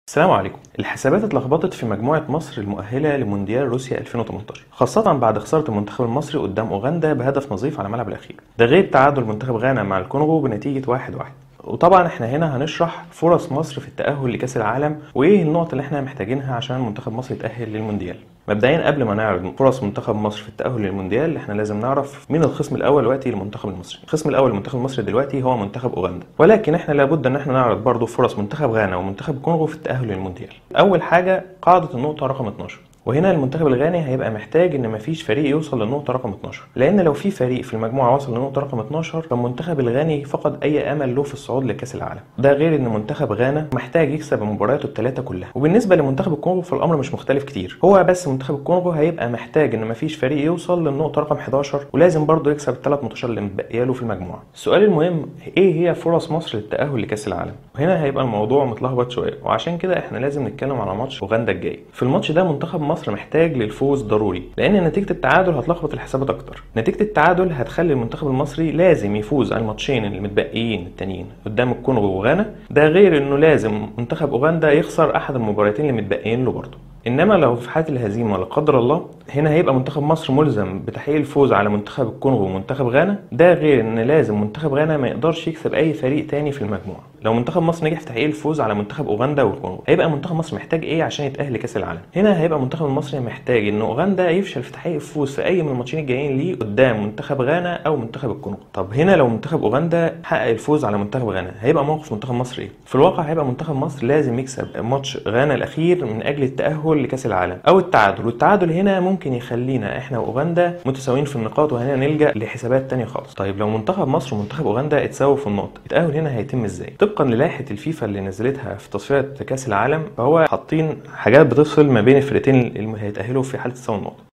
السلام عليكم. الحسابات اتلخبطت في مجموعة مصر المؤهلة لمونديال روسيا 2018، خاصة بعد خسارة المنتخب المصري قدام أوغندا بهدف نظيف على الملعب الأخير، ده غير تعادل منتخب غانا مع الكونغو بنتيجة 1-1. وطبعا احنا هنا هنشرح فرص مصر في التأهل لكأس العالم وايه النقط اللي احنا محتاجينها عشان منتخب مصر يتأهل للمونديال. مبدئيا قبل ما نعرض فرص منتخب مصر في التأهل للمونديال احنا لازم نعرف مين الخصم الأول دلوقتي للمنتخب المصري. الخصم الأول للمنتخب المصري دلوقتي هو منتخب أوغندا، ولكن احنا لابد ان احنا نعرض برضو فرص منتخب غانا ومنتخب الكونغو في التأهل للمونديال. أول حاجة قاعدة النقطة رقم 12، وهنا المنتخب الغاني هيبقى محتاج ان مفيش فريق يوصل للنقطه رقم 12، لان لو في فريق في المجموعه وصل للنقطه رقم 12 فالمنتخب الغاني فقد اي امل له في الصعود لكاس العالم. ده غير ان منتخب غانا محتاج يكسب مبارياته الثلاثه كلها. وبالنسبه لمنتخب الكونغو فالامر مش مختلف كتير، هو بس منتخب الكونغو هيبقى محتاج ان مفيش فريق يوصل للنقطه رقم 11، ولازم برضه يكسب الثلاث ماتشات اللي متبقيه له في المجموعه. السؤال المهم ايه هي فرص مصر للتاهل لكاس العالم؟ وهنا هيبقى الموضوع متلخبط شويه، وعشان كده احنا لازم نتكلم على ماتش اوغندا الجاي. في الماتش ده منتخب مصر محتاج الفوز ضروري، لان نتيجه التعادل هتلخبط الحسابات اكتر. نتيجه التعادل هتخلي المنتخب المصري لازم يفوز على الماتشين اللي متبقيين التانيين قدام الكونغو وغانا، ده غير انه لازم منتخب اوغندا يخسر احد المباراتين اللي متبقيين له برضه. انما لو في حاله الهزيمه لا قدر الله هنا هيبقى منتخب مصر ملزم بتحقيق الفوز على منتخب الكونغو ومنتخب غانا، ده غير ان لازم منتخب غانا ما يقدرش يكسب اي فريق تاني في المجموعه. لو منتخب مصر نجح في تحقيق الفوز على منتخب اوغندا والكونغو هيبقى منتخب مصر محتاج ايه عشان يتاهل لكاس العالم؟ هنا هيبقى المنتخب المصري محتاج ان اوغندا يفشل في تحقيق الفوز في اي من الماتشين الجايين ليه قدام منتخب غانا او منتخب الكونغو. طب هنا لو منتخب اوغندا حقق الفوز على منتخب غانا هيبقى موقف منتخب مصر ايه؟ في الواقع هيبقى منتخب مصر لازم يكسب ماتش غانا الاخير من اجل التاهل لكاس العالم او التعادل، والتعادل هنا ممكن يخلينا احنا واوغندا متساويين في النقاط، وهنا نلجا لحسابات تانية خالص. طيب لو منتخب مصر ومنتخب اوغندا اتساووا في النقط، التاهل هنا هيتم ازاي؟ طبقا للائحه الفيفا اللي نزلتها في تصفيات كاس العالم فهو حاطين حاجات بتفصل ما بين الفرقتين اللي هيتاهلوا في حاله تساوي النقط.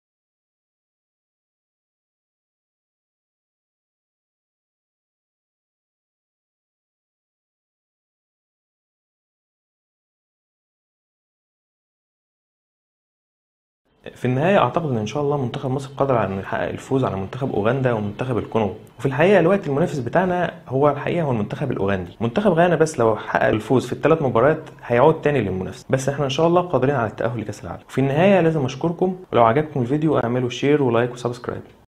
في النهاية أعتقد إن شاء الله منتخب مصر قادر على إنه يحقق الفوز على منتخب أوغندا ومنتخب الكونغو، وفي الحقيقة الوقت المنافس بتاعنا هو الحقيقة هو المنتخب الأوغندي. منتخب غانا بس لو حقق الفوز في الثلاث مباريات هيعود تاني للمنافسة، بس إحنا إن شاء الله قادرين على التأهل لكأس العالم. وفي النهاية لازم أشكركم، ولو عجبكم الفيديو اعملوا شير ولايك وسبسكرايب.